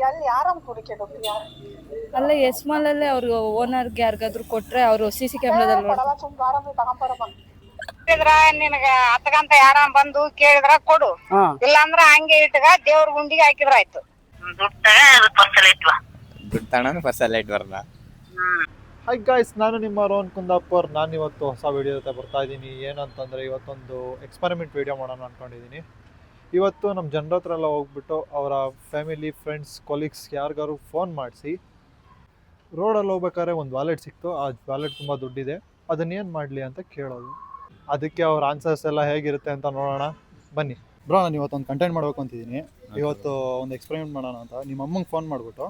ಎಲ್ಲಿ ಯಾರಮ್ಮ ಹುಡುಕಿದ್ದು ಯಾರು ಅಲ್ಲ ಎಸ್ ಮಾಲ್ ಅಲ್ಲೇ ಅವ್ರು ಓನರ್ಗೆ ಯಾರಿಗಾದ್ರು ಕೊಟ್ರೆ ಅವರು CC ಕ್ಯಾಮ್ರಾದಲ್ಲಿ ಕೊಡಲ್ಲ ಸುಮ್ ಬಾರಮ್ಮ ತಗೊಂಬರಮ್ಮ ನಿನಗ ಹತ್ತಗಂತ ಯಾರ ಬಂದು ಕೇಳಿದ್ರ ಕೊಡು ಇಲ್ಲಾಂದ್ರ ಹಂಗೆ ಇಟ್ಗ ದೇವ್ರ ಗುಂಡಿಗೆ ಹಾಕಿದ್ರ ಆಯ್ತು ದುಡ್ಡು ತಗೊಂಡು ಫಸ್ಟ್ ಲೈಟ್ ಬರಲ್ಲ. ಹೈ ಗಾಯ್ಸ್, ನಾನು ನಿಮ್ಮ ರೋಹನ್ ಕುಂದಾಪುರ್. ನಾನು ಇವತ್ತು ಹೊಸ ವಿಡಿಯೋ ಜೊತೆ ಬರ್ತಾ ಇದ್ದೀನಿ. ಏನಂತಂದರೆ ಇವತ್ತೊಂದು ಎಕ್ಸ್ಪೆರಿಮೆಂಟ್ ವಿಡಿಯೋ ಮಾಡೋಣ ಅಂದ್ಕೊಂಡಿದ್ದೀನಿ. ಇವತ್ತು ನಮ್ಮ ಜನರ ಹತ್ರ ಎಲ್ಲ ಹೋಗ್ಬಿಟ್ಟು ಅವರ ಫ್ಯಾಮಿಲಿ, ಫ್ರೆಂಡ್ಸ್, ಕೊಲೀಗ್ಸ್ ಯಾರಿಗಾರು ಫೋನ್ ಮಾಡಿಸಿ ರೋಡಲ್ಲಿ ಹೋಗ್ಬೇಕಾದ್ರೆ ಒಂದು ವ್ಯಾಲೆಟ್ ಸಿಕ್ತು. ಆ ವ್ಯಾಲೆಟ್ ತುಂಬ ದುಡ್ಡಿದೆ, ಅದನ್ನೇನು ಮಾಡಲಿ ಅಂತ ಕೇಳೋದು. ಅದಕ್ಕೆ ಅವ್ರ ಆನ್ಸರ್ಸ್ ಎಲ್ಲ ಹೇಗಿರುತ್ತೆ ಅಂತ ನೋಡೋಣ ಬನ್ನಿ. ಬ್ರೋ, ನಾನು ಇವತ್ತೊಂದು ಕಂಟೆಂಟ್ ಮಾಡಬೇಕು ಅಂತಿದ್ದೀನಿ. ಇವತ್ತು ಒಂದು ಎಕ್ಸ್ಪೆರಿಮೆಂಟ್ ಮಾಡೋಣ ಅಂತ ನಿಮ್ಮ ಅಮ್ಮಂಗೆ ಫೋನ್ ಮಾಡಿಬಿಟ್ಟು,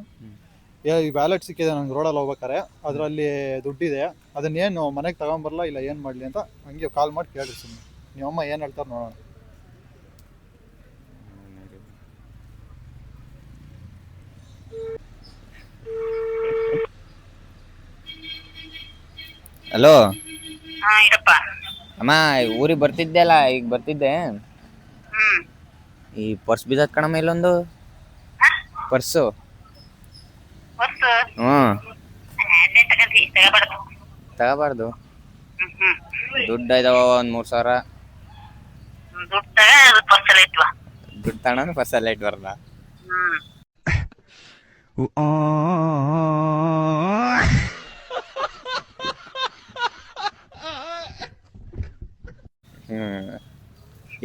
ಈ ವ್ಯಾಲೆಟ್ ಸಿಕ್ಕಿದೆ ನಂಗೆ ರೋಡಲ್ಲಿ ಹೋಗ್ಬೇಕಾರೆ, ಅದರಲ್ಲಿ ದುಡ್ಡಿದೆ, ಅದನ್ನೇನು ಮನೆಗೆ ತಗೊಂಬರಲ್ಲ ಇಲ್ಲ ಏನು ಮಾಡಲಿ ಅಂತ ಹಂಗೆ ಕಾಲ್ ಮಾಡಿ ಕೇಳಿರಿ ಸುಮ್ಮನೆ. ನಿಮ್ಮಮ್ಮ ಏನು ಹೇಳ್ತಾರೆ ನೋಡೋಣ. ಹಲೋ ಅಮ್ಮ, ಊರಿಗೆ ಬರ್ತಿದ್ದೆ ಅಲ್ಲ, ಈಗ ಬರ್ತಿದ್ದೆ. ಈ ಪರ್ಸ್ ಬಿದ್ದತ್ ಕಣಮ್ಮ, ಇಲ್ಲೊಂದು ಪರ್ಸು. ತಗೋಬಾರ್ದು. ದುಡ್ಡು ಇದಾವ ಒಂದ್ 3,000. ದುಡ್ಡು ತಗೊಂಡು ಫಸ್ಟ್ ಲೈಟ್ ಬರಲ್ಲ.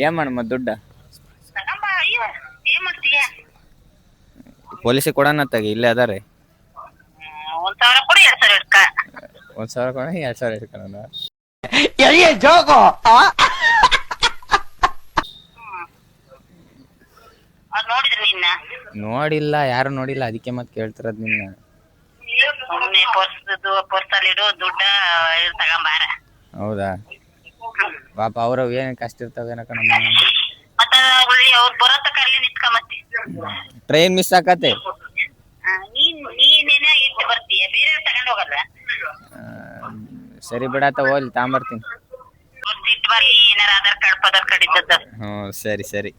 ಏನ್ ಮಾಡಮ್ಮ ದುಡ್ಡ? ಪೊಲೀಸಿಗೆ ಕೊಡೋಣ ತಗಿ, ಇಲ್ಲೇ ಅದಾರೆ. 1,000 ಕೊಡಿ, 2,000 ಇಟ್ಕ. 1,000 ಕೊಡ, 2,000 ಇಟ್ಕೊಳ್ಳೋಣ. ನೋಡಿಲ್ಲ, ಯಾರು ನೋಡಿಲ್ಲ, ಅದಕ್ಕೆ ಮತ್ತೆ ಕೇಳ್ತಿರೋದ್ ನಿನ್ನ. ಹೌದಾ? ಪಾಪ ಅವ್ರ ಏನ್ ಕಷ್ಟ ಇರ್ತಾವೇನ ಕಣಮ್ಮ. ಟ್ರೈನ್ ಮಿಸ್ ಆಕತೆ. ಸರಿ ಬಿಡಾತ, ಹೋಗ್ಲಿ ತಗೊಂಬರ್ತೀನಿ. ಹ್ಮ್, ಸರಿ ಸರಿ.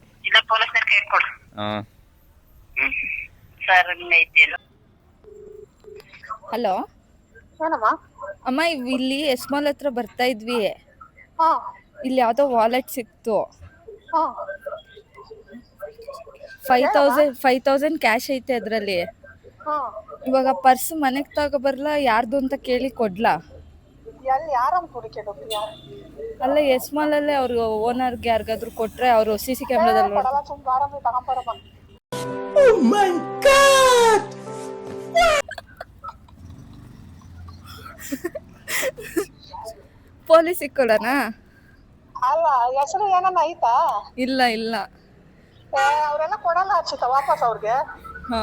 ಹಲೋ ಏನಮ್ಮ? ಅಮ್ಮ, ಇಲ್ಲಿ ಎಸ್ ಮಾಲ್ ಹತ್ರ ಬರ್ತಾ ಇದ್ವಿ. ಇಲ್ಲಿ ಯಾವ್ದೋ ವಾಲೆಟ್ ಸಿಕ್ತು. 5,000 ಕ್ಯಾಶ್ ಐತೆ ಅದ್ರಲ್ಲಿ. ಇವಾಗ ಪರ್ಸ್ ಮನೆಗ್ ತಗೊಬರ್ಲಾ, ಯಾರ್ದು ಅಂತ ಕೇಳಿ ಕೊಡ್ಲಾ? ಎಲ್ಲಿ ಯಾರಮ್ಮ ಹುಡುಕಿದ್ದು ಯಾರು? ಅಲ್ಲ ಎಸ್ ಮಾಲ್ ಅಲ್ಲೇ ಅವ್ರು ಓನರ್ಗೆ ಯಾರಿಗಾದ್ರು ಕೊಟ್ರೆ ಅವರು CC ಕ್ಯಾಮ್ರಾದಲ್ಲಿ ಕೊಡಲ್ಲ ಸುಮ್ ಬಾರಮ್ಮ ತಗೊಂಬರಮ್ಮ. ಪೊಲೀಸಿಗೆ ಕೊಡೋಣ? ಅಲ್ಲ, ಹೆಸರು ಏನನ್ನ ಐತಾ? ಇಲ್ಲ ಇಲ್ಲ, ಅವರೆಲ್ಲ ಕೊಡಲ್ಲ ಅನ್ಸುತ್ತ ವಾಪಸ್ ಅವ್ರಿಗೆ. ಹಾ,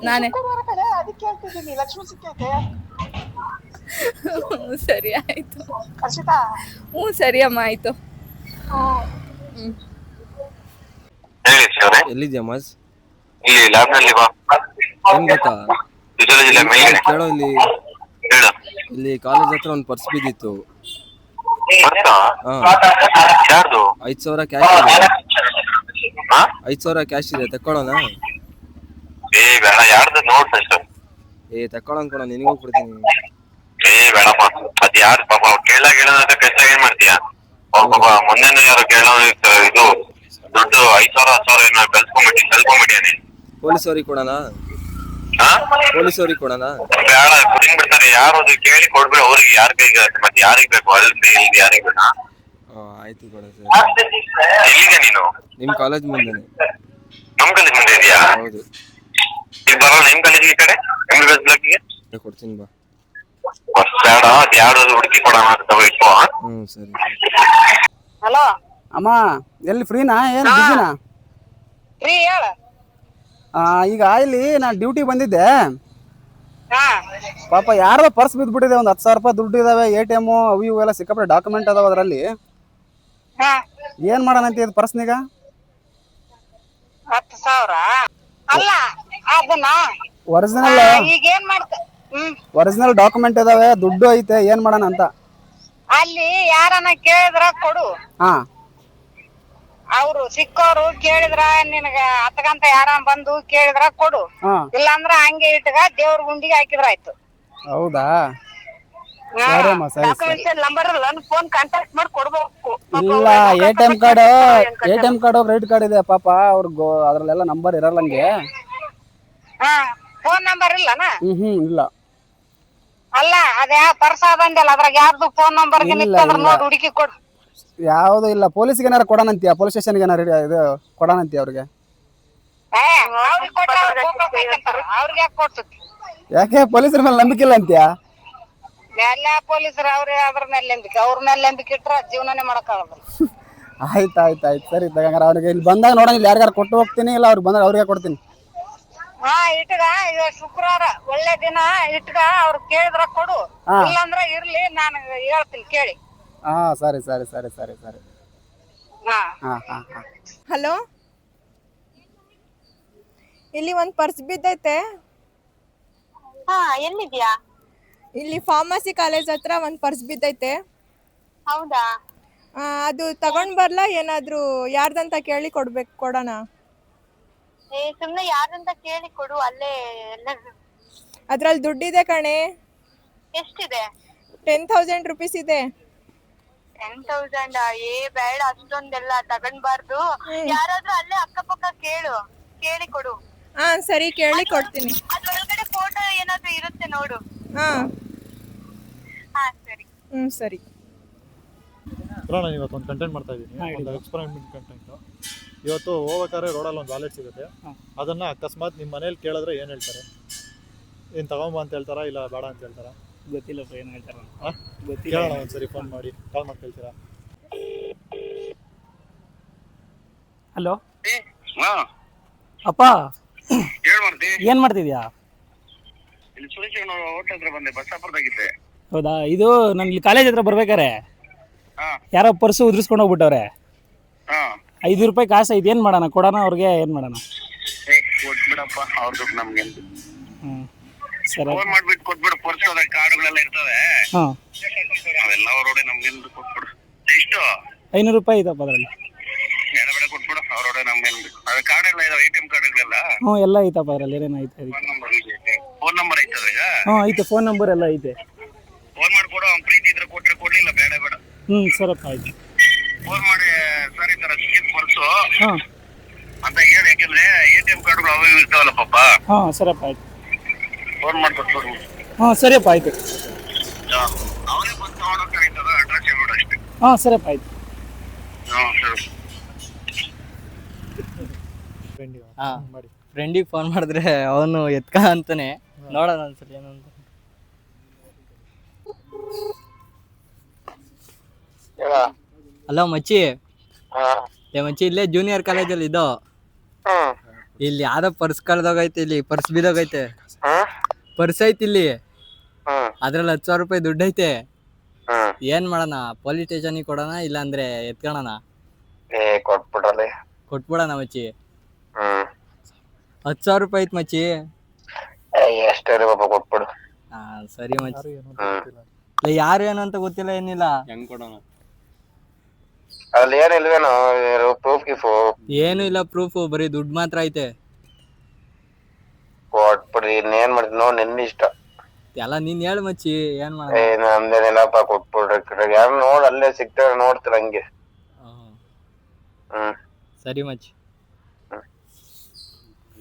ನಾನೇ. ಅದಕ್ಕೆ ಹೇಳ್ತಿದ್ದೀನಿ, ಲಕ್ಷ್ಮಿ ಸಿಕ್ಕೈತೆ. ಸರಿ ಆಯ್ತು. ಹರ್ಷಿತಾ? ಸರಿ ಅಮ್ಮ, ಆಯ್ತು. ಎಲ್ಲಿದ್ಯಾ ಮಜ್? ಇಲ್ಲಿ ಲ್ಯಾಬ್ನಲ್ಲಿ ಬಾ. ಏನ್ ಗೊತ್ತಾ, ಕೇಳೋ, ಇಲ್ಲಿ ಕಾಲೇಜ್ ಹತ್ರ ಒಂದು ಪರ್ಸ್ ಬಿದ್ದಿತ್ತು. 5,000 ಕ್ಯಾಶ್ ಇದೆ. 5,000 ಕ್ಯಾಶ್ ಇದೆ, ತಕ್ಕೊಳ್ಳೋಣ? ತಕ್ಕೊಳ್ಳೋಣ ಕೊಡ, ನಿನಗೂ ಕೊಡ್ತೀನಿ. ಬೇಡಪ್ಪ, ಅದ್ ಯಾರು ಪಾಪ ಕೇಳಾಗ ಕೆಲಸ ಏನ್ ಮಾಡ್ತೀಯ? ಪಾಪ ಮೊನ್ನೆ ಯಾರು ಕೇಳೋ ಇದು ದುಡ್ಡು 5,000 ಕಲ್ಸ್ಕೊಂಬಿಟ್ಟಿಯಾನೆ. ಪೊಲೀಸವ್ರಿಗೆ ಕೊಡೋಣ? ಪೊಲೀಸವ್ರಿಗೆ ಕೊಡೋಣ? ಬೇಡ, ಕುಡಿನ್ ಬಿಡ್ತಾರೆ. ಯಾರು ಅದು ಕೇಳಿ ಕೊಡ್ಬೇಕು, ಅವ್ರಿಗೆ ಯಾರ ಕೈಗೆ, ಮತ್ತೆ ಯಾರಿಗ್ ಬೇಕು? ಅಲ್ಲಿ ಇಲ್ಲಿ ಯಾರಿಗ್ ಬೇಡ? ಆಯ್ತು ಕೊಡ. ಎಲ್ಲಿದೆ ನೀನು? ನಿಮ್ ಕಾಲೇಜ್ ಮುಂದೆ. ನಮ್ ಕಾಲೇಜ್ ಮುಂದೆ ಇದೆಯಾ? ಹೌದು. ಈಗ ಬರೋಲ್ಲ ನಿಮ್ ಕಾಲೇಜಿಗೆ? ಈ ಕಡೆ ಕೊಡ್ತೀನಿ ಬಾ. ಬೇಡ, ಅದ್ ಯಾರು ಹುಡುಕಿ ಕೊಡೋಣ ಅಂತ ತಗೋ. ಸರಿ. ಹಲೋ ಅಮ್ಮ, ಎಲ್ಲಿ ಫ್ರೀನಾ ಏನು ಬಿಸಿನಾ? ಫ್ರೀ ಹೇಳ. ಈಗ ಇಲ್ಲಿ ನಾನು ಡ್ಯೂಟಿ ಬಂದಿದ್ದೆ. ಪಾಪ ಯಾರ್ದೋ ಪರ್ಸ್ ಬಿದ್ದುಬಿಟ್ಟಿದೆ. ಒಂದು 10,000 ರೂಪಾಯಿ ದುಡ್ಡು ಇದಾವೆ, ATM ಅವು ಇವು ಎಲ್ಲ ಸಿಕ್ಕಾಪಟ್ಟೆ ಡಾಕ್ಯುಮೆಂಟ್ ಅದಾವ ಅದರಲ್ಲಿ. ಏನ್ ಮಾಡೋಣ ಅಂತ ಇದು ಪರ್ಸ್ನೀಗ? 10,000 ಅಲ್ಲ, ಅದನ್ನ ಒರಿಜಿನಲ್ ಈಗ ಏನ್ ಮಾಡ್ತ? ಒರಿಜಿನಲ್ ಡಾಕ್ಯುಮೆಂಟ್ ಇದಾವೆ, ದುಡ್ಡು ಐತೆ, ಏನ್ ಮಾಡೋಣ ಅಂತ. ಅಲ್ಲಿ ಯಾರನ್ನ ಕೇಳಿದ್ರ ಕೊಡು. ಅವ್ರು ಸಿಕ್ಕೋರು ಕೇಳಿದ್ರ ನಿನಗ ಹತ್ತಗಂತ ಯಾರ ಬಂದು ಕೇಳಿದ್ರ ಕೊಡು, ಇಲ್ಲಾಂದ್ರ ಹಂಗೆ ಇಟ್ಗ ದೇವ್ರ ಗುಂಡಿಗೆ ಹಾಕಿದ್ರಾಯ್ತು. ಹೌದಾ? ಸರಿಯಮ್ಮ, ಸರಿ. ನಂಬರ್ ಫೋನ್ ಕಾಂಟ್ಯಾಕ್ಟ್ ಮಾಡಿ ಕೊಡ್ಬೇಕು. ಇಲ್ಲ, ATM ಕಾರ್ಡ್ ಕ್ರೆಡಿಟ್ ಕಾರ್ಡ್ ಇದೆ ಪಾಪ ಅವ್ರಿಗೆ, ಅದ್ರಲ್ಲೆಲ್ಲ ನಂಬರ್ ಇರಲ್ಲ ಹಂಗೆ. ಫೋನ್ ನಂಬರ್ ಇಲ್ಲನ? ಇಲ್ಲ. ಅಲ್ಲ ಅದೇ ಪರ್ಸ ಬಂದಲ್ಲ, ಅದ್ರಾಗ ಯಾರ್ದು ಫೋನ್ ನಂಬರ್ ನೋಡಿ ಹುಡುಕಿ ಕೊಡು. ಯಾವ್ದು ಇಲ್ಲ. ಪೊಲೀಸ್ಗೆ ಏನಾರ ಕೊಡೋಣಂತೀಯ? ಪೊಲೀಸ್ ಸ್ಟೇಷನ್ಗೆ ಏನಾರ ಇದು ಕೊಡೋಣಂತೀಯ ಅವ್ರಿಗೆ? ಅವ್ರಿಗೆ ಯಾಕೆ ಕೊಡ್ತತಿ? ಯಾಕೆ ಪೊಲೀಸರ ಮೇಲೆ ನಂಬಿಕೆ ಇಲ್ಲ ಅಂತೀಯ? ಎಲ್ಲ ಪೊಲೀಸರು ಅವ್ರ ಅದ್ರ ಮೇಲೆ ನಂಬಿಕೆ, ಅವ್ರ ಮೇಲೆ ನಂಬಿಕೆ ಇಟ್ರ ಜೀವನನೇ ಮಾಡಕ್ಕಾಗಲ್ಲ. ಆಯ್ತು ಸರಿ. ಹಂಗಾರೆ ಅವ್ರಿಗೆ ಇಲ್ಲಿ ಬಂದಾಗ ನೋಡೋಣ, ಇಲ್ಲಿ ಯಾರ್ಯಾರು ಕೊಟ್ಟು ಹೋಗ್ತೀನಿ, ಇಲ್ಲ ಅವ್ರಿಗೆ ಬಂದಾಗ ಅವ್ರಿಗೆ ಕೊಡ್ತೀನಿ. ಇಟ್ಗ ಇವ ಶುಕ್ರವಾರ ಒಳ್ಳೆ ದಿನ ಇಟ್ಗ ಅವ್ರು ಕೇಳಿದ್ರ ಕೊಡು, ಇಲ್ಲಾಂದ್ರ ಇರ್ಲಿ, ನಾನು ಹೇಳ್ತೀನಿ ಕೇಳಿ. ಸರಿ. ಹಲೋ, ಇಲ್ಲಿ ಒಂದ್ ಪರ್ಸ್ ಬಿದ್ದೈತೆ. ಎಲ್ಲಿದ್ಯಾ? ಇಲ್ಲಿ ಫಾರ್ಮಸಿ ಕಾಲೇಜ್ ಹತ್ರ ಒಂದ್ ಪರ್ಸ್ ಬಿದ್ದೈತೆ. ಹೌದಾ? ಅದು ತಗೊಂಡ್ ಬರ್ಲಾ, ಏನಾದ್ರು ಯಾರ್ದಂತ ಕೇಳಿ ಕೊಡೋಣ? ಸುಮ್ನೆ ಯಾರಂತ ಕೇಳಿ ಕೊಡು, ಅಲ್ಲೇ ಅದ್ರಲ್ಲಿ ದುಡ್ಡಿದೆ ಕಣೆ. ಎಷ್ಟಿದೆ? 10,000 ರೂಪೀಸ್ ಇದೆ. 10,000? ಬೇಡ, ಅಷ್ಟೊಂದೆಲ್ಲ ತಗೊಂಡ್ಬಾರ್ದು. ಯಾರಾದ್ರೂ ಅಲ್ಲೇ ಅಕ್ಕಪಕ್ಕ ಕೇಳಿ ಕೊಡು. ಸರಿ, ಕೇಳಿ ಕೊಡ್ತೀನಿ. ಅದ್ರೊಳಗಡೆ ಫೋಟೋ ಏನಾದ್ರು ಇರುತ್ತೆ ನೋಡು. ಸರಿ. ಸರಿ. ನಾನು ಇವತ್ತೊಂದು ಕಂಟೆಂಟ್ ಮಾಡ್ತಾ ಇದ್ದೀನಿ, ಒಂದು ಎಕ್ಸ್ಪೆರಿಮೆಂಟ್ ಕಂಟೆಂಟ್. ಇವತ್ತು ಹೋಗ್ಬೇಕಾದ್ರೆ ರೋಡಲ್ಲಿ ಒಂದು ವಾಲೆಟ್ ಸಿಗುತ್ತೆ. ಅದನ್ನು ಅಕಸ್ಮಾತ್ ನಿಮ್ಮ ಮನೇಲಿ ಕೇಳಿದ್ರೆ ಏನು ಹೇಳ್ತಾರೆ? ಏನು ತಗೊಂಬ ಅಂತ ಹೇಳ್ತಾರಾ, ಇಲ್ಲ ಬೇಡ ಅಂತ ಹೇಳ್ತಾರಾ? ಗೊತ್ತಿಲ್ಲ, ಏನು ಹೇಳ್ತಾರ ಕೇಳೋಣ ಒಂದ್ಸರಿ, ಫೋನ್ ಮಾಡಿ ಕಾಲ್ ಮಾಡಿ ಕೇಳ್ತೀರಾ? ಹಲೋ ಅಪ್ಪ, ಏನ್ ಮಾಡ್ತಿದ್ಯಾ? ಹೌದಾ? ಇದು ನಾನು ಇಲ್ಲಿ ಕಾಲೇಜ್ ಹತ್ರ ಬರ್ಬೇಕಾರೆ ಯಾರೋ ಪರ್ಸು ಉದ್ರಿಸ್ಕೊಂಡು ಹೋಗ್ಬಿಟ್ಟವ್ರೆ. 5 ರೂಪಾಯಿ ಕಾಸು ಐತೆ, ಏನ್ ಮಾಡೋಣ? ಕೊಡೋಣ ಅವ್ರಿಗೆ? ಏನ್ ಮಾಡೋಣ? ಸರಿ. 500 ರೂಪಾಯಿ ಐತಪ್ಪ ಅದ್ರಲ್ಲಿ. ಎಲ್ಲ ಐತಪ್ಪ ಅದ್ರಲ್ಲಿ, ಏನೇನು ಐತೆ? ಐತೆ, ಫೋನ್ ನಂಬರ್ ಎಲ್ಲ ಐತೆ. ಸರಪ್ಪ, ಆಯ್ತು. ಸರಪ್ಪ, ಆಯ್ತು. ಸರಿಯಪ್ಪ, ಆಯ್ತು. ಸರಪ್ಪ, ಆಯ್ತು. ಫ್ರೆಂಡಿಗೆ ಫೋನ್ ಮಾಡಿದ್ರೆ ಅವನು ಎತ್ಕ ಅಂತಾನೆ. ನೋಡೋಣ ಒಂದ್ಸಲ ಏನಂತ. ಹಲೋ ಮಚ್ಚಿ. ಮಚ್ಚಿ, ಇಲ್ಲೇ ಜೂನಿಯರ್ ಕಾಲೇಜಲ್ಲಿ ಇದ್ದೋ. ಇಲ್ಲಿ ಯಾವ್ದೋ ಪರ್ಸ್ ಕಳ್ದೋಗೈತೆ, ಇಲ್ಲಿ ಪರ್ಸ್ ಬಿದ್ದೋಗೈತೆ. ಪರ್ಸ್ ಐತಿ ಇಲ್ಲಿ, ಅದ್ರಲ್ಲಿ 10,000 ರೂಪಾಯಿ ದುಡ್ಡು ಐತೆ. ಏನ್ ಮಾಡೋಣ? ಪೊಲೀಸ್ ಸ್ಟೇಷನ್ಗೆ ಕೊಡೋಣ, ಇಲ್ಲಾಂದ್ರೆ ಎತ್ಕೊಳಣ? ಕೊಟ್ಬಿಡೋಣ ಮಚ್ಚಿ. 10,000 ರೂಪಾಯಿ ಐತ್ ಮಚ್ಚಿ. ಸರಿ ಮಚ್ಚಿ. ಯಾರು ಏನು ಅಂತ ಗೊತ್ತಿಲ್ಲ, ಏನಿಲ್ಲ. ಹೆಂಗ್ ಕೊಡೋಣ? ಏನು ಇಲ್ಲ ಪ್ರೂಫ್, ಬರೀ ದುಡ್ಡು ಮಾತ್ರ ಐತೆ. ಕೊಟ್ಬಿಡ್ರಿ, ಇನ್ನೇನ್ ಮಾಡ್ತೀನಿ ನೋಡಿ, ನಿನ್ನ ಇಷ್ಟ. ಎಲ್ಲ ನೀನ್ ಹೇಳು ಮಚ್ಚಿ, ಏನ್ ಮಾಡ? ನಮ್ದೇನಿಲ್ಲಪ್ಪ, ಕೊಟ್ಬಿಡ್ರಿ. ಯಾರು ನೋಡ್ ಅಲ್ಲೇ ಸಿಗ್ತಾರೆ, ನೋಡ್ತೀರ ಹಂಗೆ. ಸರಿ ಮಚ್ಚಿ.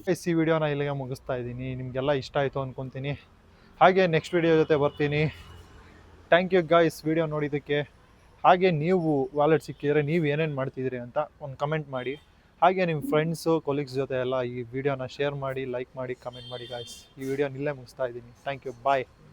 ಈ ವಿಡಿಯೋನ ಇಲ್ಲಿಗೆ ಮುಗಿಸ್ತಾ ಇದ್ದೀನಿ. ನಿಮಗೆಲ್ಲ ಇಷ್ಟ ಆಯಿತು ಅಂದ್ಕೊತೀನಿ. ಹಾಗೆ ನೆಕ್ಸ್ಟ್ ವಿಡಿಯೋ ಜೊತೆ ಬರ್ತೀನಿ. ಥ್ಯಾಂಕ್ ಯು ಗಾಯ್ಸ್ ವಿಡಿಯೋ ನೋಡಿದ್ದಕ್ಕೆ. ಹಾಗೆ ನೀವು ವಾಲೆಟ್ ಸಿಕ್ಕಿದ್ರೆ ನೀವು ಏನೇನು ಮಾಡ್ತಿದ್ದೀರಿ ಅಂತ ಒಂದು ಕಮೆಂಟ್ ಮಾಡಿ. ಹಾಗೆ ನಿಮ್ಮ ಫ್ರೆಂಡ್ಸು ಕೊಲೀಗ್ಸ್ ಜೊತೆ ಎಲ್ಲ ಈ ವಿಡಿಯೋನ ಶೇರ್ ಮಾಡಿ, ಲೈಕ್ ಮಾಡಿ, ಕಮೆಂಟ್ ಮಾಡಿ ಗಾಯ್ಸ್. ಈ ವಿಡಿಯೋನ ಇಲ್ಲೇ ಮುಗಿಸ್ತಾ ಇದ್ದೀನಿ. Thank you, bye.